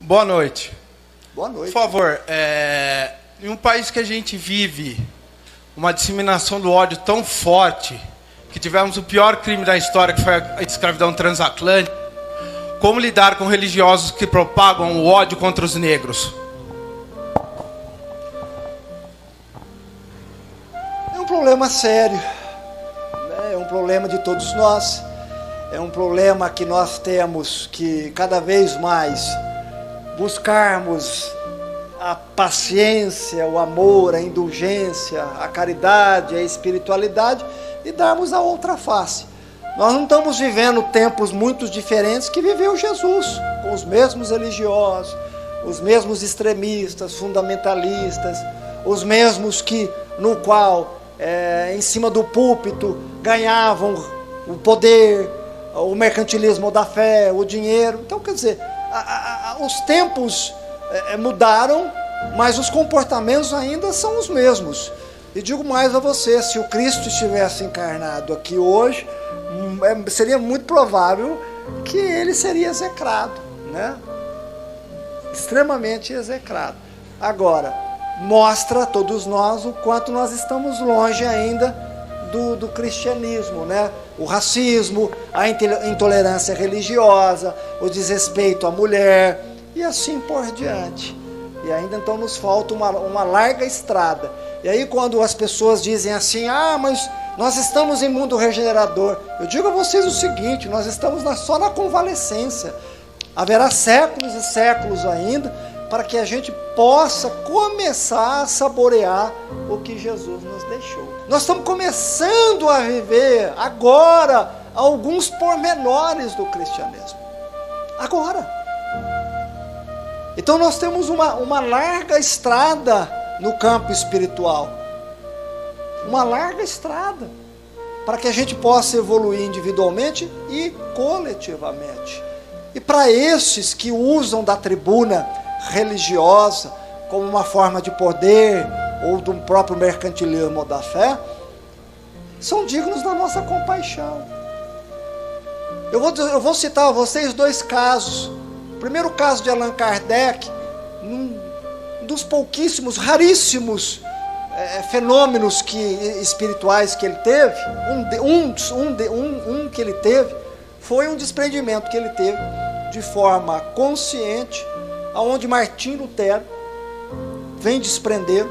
Boa noite. Boa noite. Por favor, em um país que a gente vive uma disseminação do ódio tão forte, que tivemos o pior crime da história, que foi a escravidão transatlântica, como lidar com religiosos que propagam o ódio contra os negros? É um problema sério, né? É um problema de todos nós, é um problema que nós temos que cada vez mais buscarmos a paciência, o amor, a indulgência, a caridade, a espiritualidade e darmos a outra face. Nós não estamos vivendo tempos muito diferentes que viveu Jesus, com os mesmos religiosos, os mesmos extremistas, fundamentalistas, os mesmos que, no qual, em cima do púlpito, ganhavam o poder, o mercantilismo da fé, o dinheiro. Então, quer dizer, os tempos mudaram, mas os comportamentos ainda são os mesmos. E digo mais a você, se o Cristo estivesse encarnado aqui hoje, seria muito provável que ele seria execrado, né? Extremamente execrado. Agora, mostra a todos nós o quanto nós estamos longe ainda do cristianismo, né? O racismo, a intolerância religiosa, o desrespeito à mulher e assim por diante. E ainda então nos falta uma larga estrada. E aí quando as pessoas dizem assim, mas nós estamos em mundo regenerador, eu digo a vocês o seguinte, nós estamos só na convalescência. Haverá séculos e séculos ainda para que a gente possa começar a saborear o que Jesus nos deixou. Nós estamos começando a viver agora alguns pormenores do cristianismo. Agora. Então nós temos uma larga estrada no campo espiritual. Uma larga estrada para que a gente possa evoluir individualmente e coletivamente. E para esses que usam da tribuna religiosa como uma forma de poder ou do próprio mercantilismo da fé, são dignos da nossa compaixão. Eu vou citar a vocês dois casos. O primeiro caso de Allan Kardec, um dos pouquíssimos, raríssimos fenômenos espirituais que ele teve, um que ele teve, foi um desprendimento que ele teve de forma consciente, aonde Martim Lutero vem desprender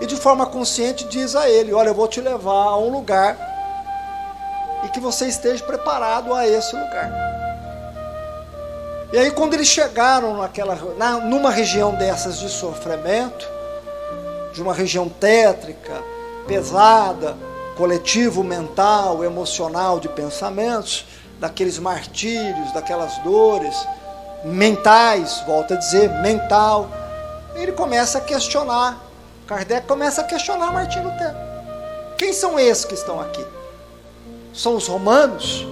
e de forma consciente diz a ele, olha, eu vou te levar a um lugar e que você esteja preparado a esse lugar. E aí quando eles chegaram numa região dessas de sofrimento, de uma região tétrica, pesada, coletivo, mental, emocional, de pensamentos, daqueles martírios, daquelas dores mentais, volto a dizer, mental, ele começa a questionar, Kardec começa a questionar Martim Lutero. Quem são esses que estão aqui? São os romanos?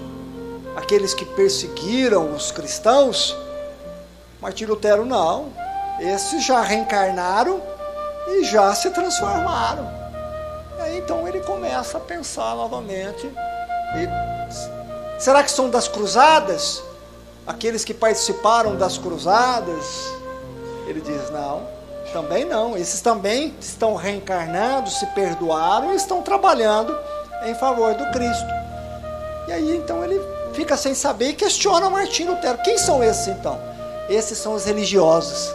Aqueles que perseguiram os cristãos? Martim Lutero não, esses já reencarnaram e já se transformaram. E aí então ele começa a pensar novamente, será que são das cruzadas? Aqueles que participaram das cruzadas? Ele diz, não, também não, esses também estão reencarnando, se perdoaram e estão trabalhando em favor do Cristo. E aí então ele fica sem saber e questiona Martim Lutero. Quem são esses então? Esses são os religiosos.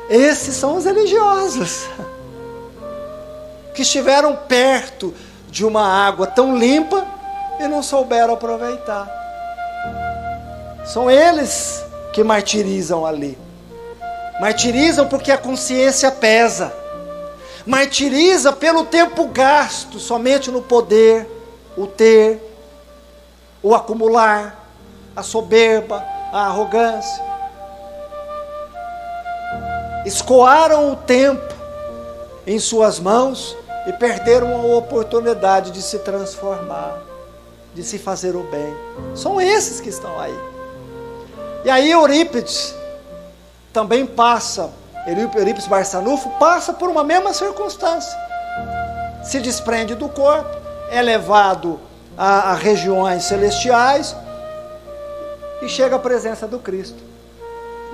Esses são os religiosos que estiveram perto de uma água tão limpa e não souberam aproveitar. São eles que martirizam ali. Martirizam porque a consciência pesa. Martiriza pelo tempo gasto somente no poder, o ter, o acumular, a soberba, a arrogância. Escoaram o tempo em suas mãos e perderam a oportunidade de se transformar, de se fazer o bem. São esses que estão aí. E aí Eurípides também passa, Eurípides Barçanufo passa por uma mesma circunstância. Se desprende do corpo, é levado a regiões celestiais e chega à presença do Cristo.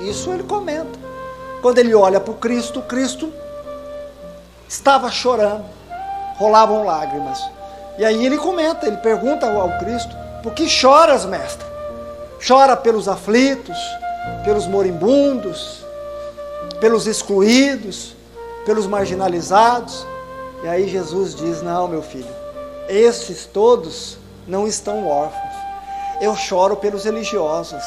Isso ele comenta. Quando ele olha para o Cristo estava chorando, rolavam lágrimas. E aí ele comenta, ele pergunta ao Cristo: por que choras, mestre? Chora pelos aflitos, pelos moribundos, pelos excluídos, pelos marginalizados. E aí Jesus diz: não, meu filho, esses todos não estão órfãos. Eu choro pelos religiosos.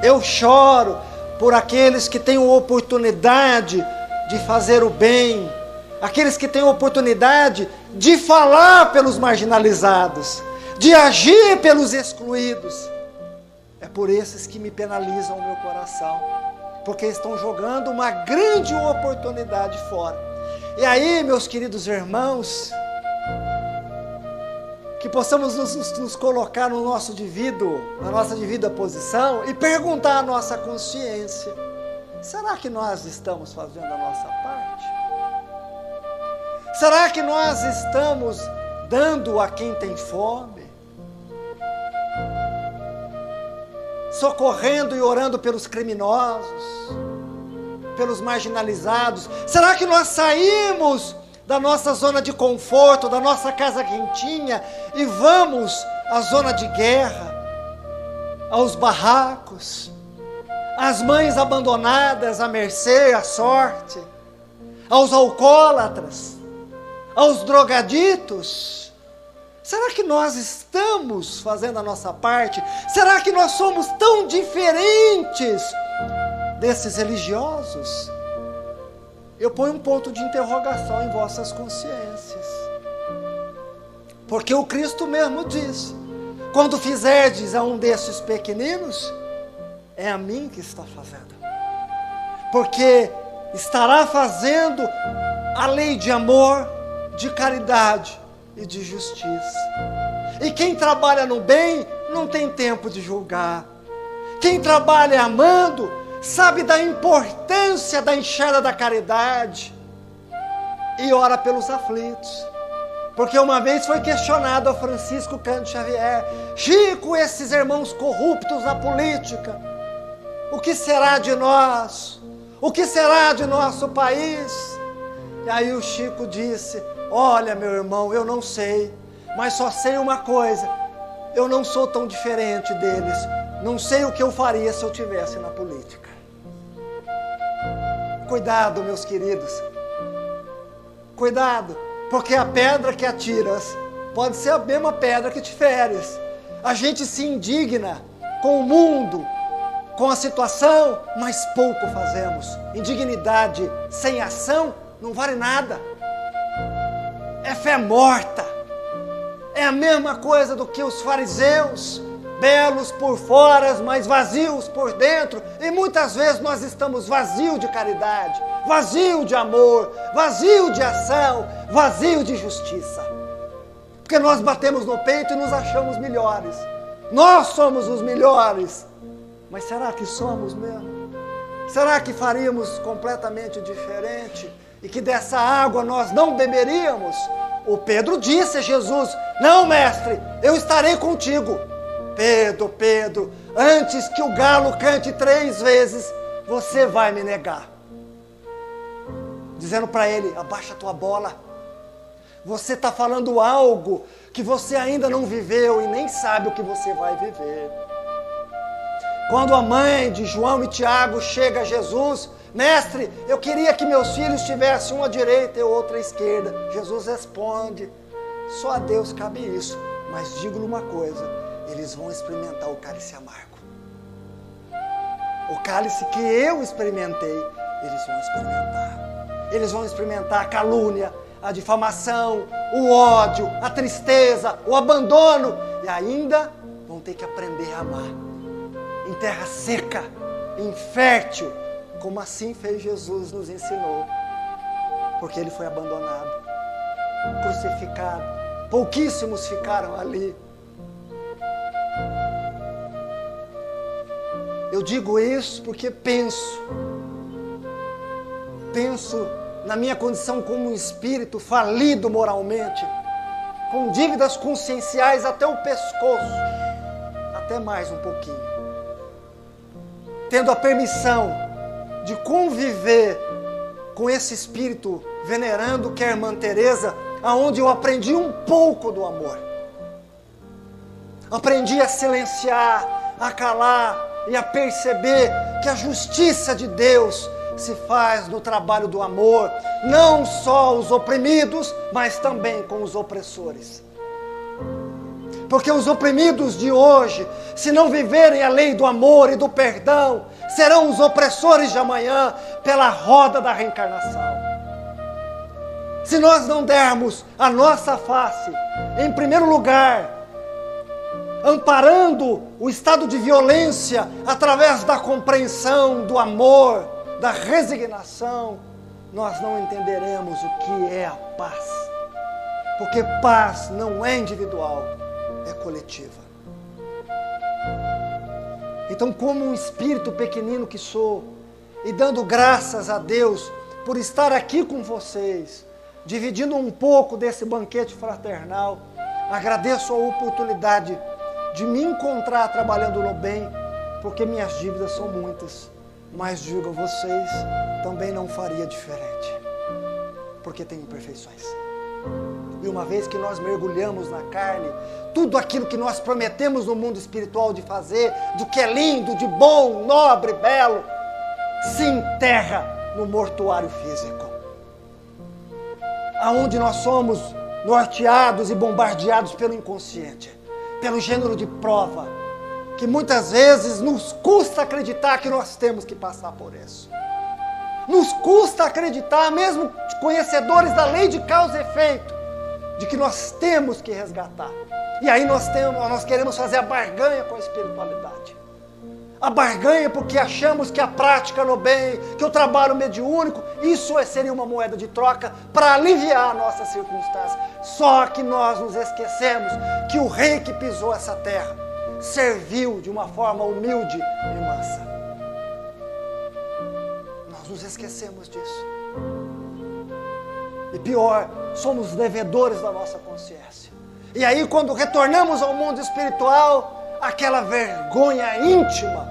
Eu choro por aqueles que têm a oportunidade de fazer o bem, aqueles que têm a oportunidade de falar pelos marginalizados, de agir pelos excluídos. É por esses que me penalizam o meu coração, porque estão jogando uma grande oportunidade fora. E aí, meus queridos irmãos, que possamos nos colocar no nosso na nossa devida posição e perguntar à nossa consciência: será que nós estamos fazendo a nossa parte? Será que nós estamos dando a quem tem fome? Socorrendo e orando pelos criminosos, pelos marginalizados? Será que nós saímos da nossa zona de conforto, da nossa casa quentinha, e vamos à zona de guerra, aos barracos, às mães abandonadas à mercê, à sorte, aos alcoólatras, aos drogaditos? Será que nós estamos fazendo a nossa parte? Será que nós somos tão diferentes desses religiosos? Eu ponho um ponto de interrogação em vossas consciências. Porque o Cristo mesmo diz: quando fizerdes a um desses pequeninos, é a mim que está fazendo. Porque estará fazendo a lei de amor, de caridade e de justiça. E quem trabalha no bem não tem tempo de julgar. Quem trabalha amando sabe da importância da enxada da caridade e ora pelos aflitos. Porque uma vez foi questionado a Francisco Cândido Xavier: Chico, esses irmãos corruptos na política, o que será de nós? O que será de nosso país? E aí o Chico disse: olha, meu irmão, eu não sei, mas só sei uma coisa: eu não sou tão diferente deles. Não sei o que eu faria se eu estivesse na política. Cuidado, meus queridos. Cuidado, porque a pedra que atiras pode ser a mesma pedra que te feres. A gente se indigna com o mundo, com a situação, mas pouco fazemos. Indignidade sem ação não vale nada. É fé morta. É a mesma coisa do que os fariseus, belos por fora, mas vazios por dentro. E muitas vezes nós estamos vazios de caridade, vazio de amor, vazio de ação, vazio de justiça. Porque nós batemos no peito e nos achamos melhores. Nós somos os melhores. Mas será que somos mesmo? Será que faríamos completamente diferente? E que dessa água nós não beberíamos? O Pedro disse a Jesus: não, mestre, eu estarei contigo. Pedro, antes que o galo cante 3 vezes, você vai me negar. Dizendo para ele: abaixa a tua bola. Você está falando algo que você ainda não viveu e nem sabe o que você vai viver. Quando a mãe de João e Tiago chega a Jesus: mestre, eu queria que meus filhos tivessem uma à direita e outra à esquerda. Jesus responde: só a Deus cabe isso, mas digo-lhe uma coisa: eles vão experimentar o cálice amargo. O cálice que eu experimentei, eles vão experimentar. Eles vão experimentar a calúnia, a difamação, o ódio, a tristeza, o abandono, e ainda vão ter que aprender a amar. Em terra seca, infértil, como assim fez Jesus, nos ensinou. Porque ele foi abandonado, crucificado. Pouquíssimos ficaram ali. Eu digo isso porque penso na minha condição como um espírito falido moralmente, com dívidas conscienciais até o pescoço, até mais um pouquinho. tendo a permissão de conviver com esse espírito venerando que é a irmã Teresa, aonde eu aprendi um pouco do amor. Aprendi a silenciar, a calar e a perceber que a justiça de Deus se faz no trabalho do amor, não só os oprimidos, mas também com os opressores. Porque os oprimidos de hoje, se não viverem a lei do amor e do perdão, serão os opressores de amanhã pela roda da reencarnação. Se nós não dermos a nossa face, em primeiro lugar, amparando o estado de violência através da compreensão, do amor, da resignação, nós não entenderemos o que é a paz. Porque paz não é individual, é coletiva. Então, como um espírito pequenino que sou, e dando graças a Deus por estar aqui com vocês, dividindo um pouco desse banquete fraternal, agradeço a oportunidade de me encontrar trabalhando no bem, porque minhas dívidas são muitas, mas digo a vocês, também não faria diferente, porque tenho imperfeições. E uma vez que nós mergulhamos na carne, tudo aquilo que nós prometemos no mundo espiritual de fazer, do que é lindo, de bom, nobre, belo, se enterra no mortuário físico. Aonde nós somos norteados e bombardeados pelo inconsciente, pelo gênero de prova, que muitas vezes nos custa acreditar que nós temos que passar por isso. Nos custa acreditar, mesmo conhecedores da lei de causa e efeito, de que nós temos que resgatar. E aí nós queremos fazer a barganha com a espiritualidade. A barganha porque achamos que a prática no bem, que o trabalho mediúnico, isso seria uma moeda de troca para aliviar a nossa circunstância. Só que nós nos esquecemos que o rei que pisou essa terra serviu de uma forma humilde e mansa. Nós nos esquecemos disso. E pior, somos devedores da nossa consciência. E aí quando retornamos ao mundo espiritual, aquela vergonha íntima,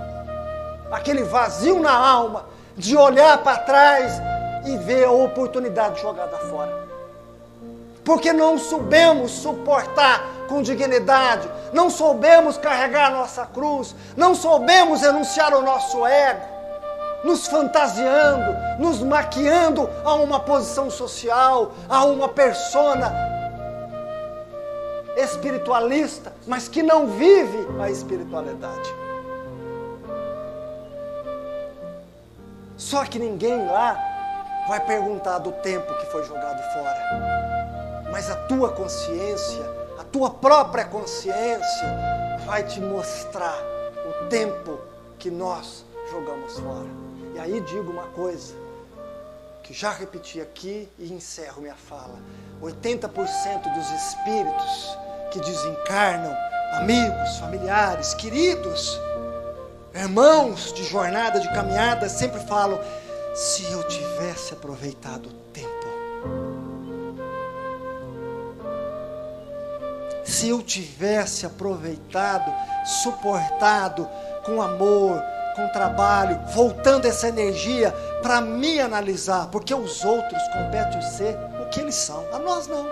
aquele vazio na alma, de olhar para trás e ver a oportunidade jogada fora. Porque não soubemos suportar com dignidade, não soubemos carregar a nossa cruz, não soubemos renunciar ao nosso ego, nos fantasiando, nos maquiando a uma posição social, a uma persona espiritualista, mas que não vive a espiritualidade. Só que ninguém lá vai perguntar do tempo que foi jogado fora. Mas a tua consciência, a tua própria consciência, vai te mostrar o tempo que nós jogamos fora. E aí digo uma coisa, que já repeti aqui e encerro minha fala. 80% dos espíritos que desencarnam, amigos, familiares, queridos, irmãos de jornada, de caminhada, sempre falam, se eu tivesse aproveitado o tempo, se eu tivesse aproveitado, suportado com amor, com trabalho, voltando essa energia para me analisar, porque os outros compete ser o que eles são, a nós não.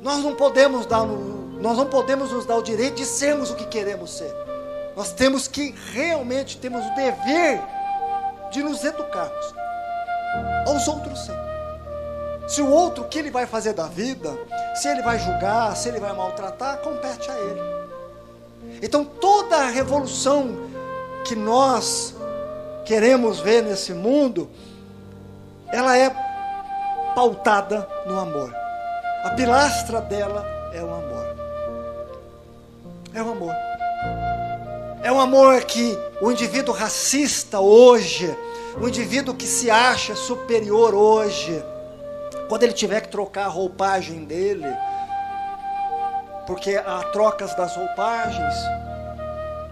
Nós não podemos nos dar o direito de sermos o que queremos ser. Nós temos que realmente temos o dever de nos educarmos. Aos outros sim. Se o outro, o que ele vai fazer da vida, se ele vai julgar, se ele vai maltratar, compete a ele. Então toda a revolução que nós queremos ver nesse mundo, ela é pautada no amor. A pilastra dela é o amor. É o amor. É um amor que o indivíduo racista hoje, o indivíduo que se acha superior hoje, quando ele tiver que trocar a roupagem dele, porque há trocas das roupagens,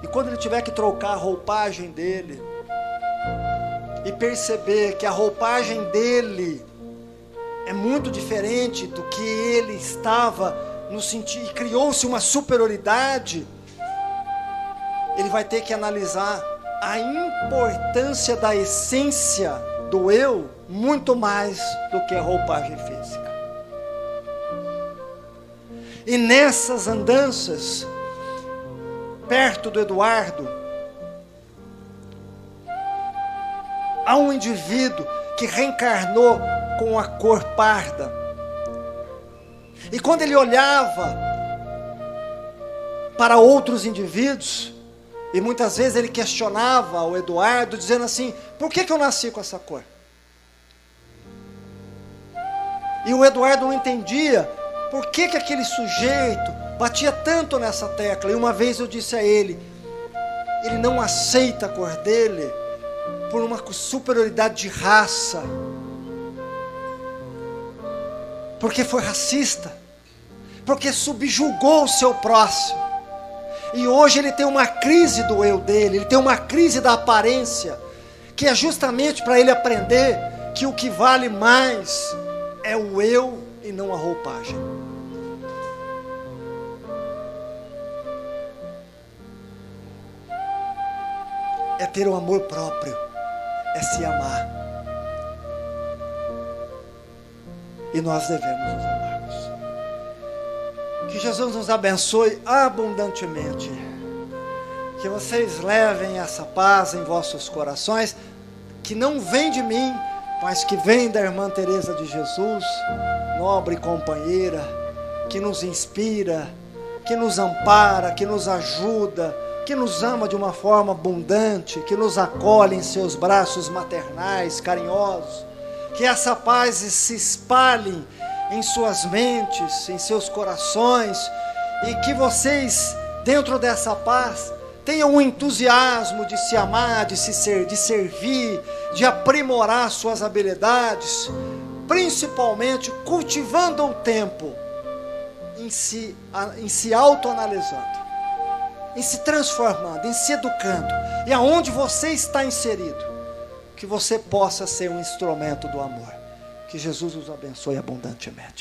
e quando ele tiver que trocar a roupagem dele, e perceber que a roupagem dele é muito diferente do que ele estava no sentido, e criou-se uma superioridade, ele vai ter que analisar a importância da essência do eu muito mais do que a roupagem física. E nessas andanças, perto do Eduardo, há um indivíduo que reencarnou com a cor parda. E quando ele olhava para outros indivíduos, e muitas vezes ele questionava o Eduardo, dizendo assim: por que eu nasci com essa cor? E o Eduardo não entendia por que aquele sujeito batia tanto nessa tecla. E uma vez eu disse a ele: ele não aceita a cor dele por uma superioridade de raça, porque foi racista, porque subjugou o seu próximo. E hoje ele tem uma crise do eu dele, ele tem uma crise da aparência, que é justamente para ele aprender que o que vale mais é o eu e não a roupagem. É ter o amor próprio, é se amar. E nós devemos nos amarmos. Que Jesus nos abençoe abundantemente. Que vocês levem essa paz em vossos corações, que não vem de mim, mas que vem da irmã Teresa de Jesus, nobre companheira, que nos inspira, que nos ampara, que nos ajuda, que nos ama de uma forma abundante, que nos acolhe em seus braços maternais, carinhosos. Que essa paz se espalhe em suas mentes, em seus corações, e que vocês, dentro dessa paz, tenham um entusiasmo de se amar, de servir, de aprimorar suas habilidades, principalmente cultivando o tempo em se autoanalisando, em se transformando, em se educando, e aonde você está inserido, que você possa ser um instrumento do amor. Que Jesus os abençoe abundantemente.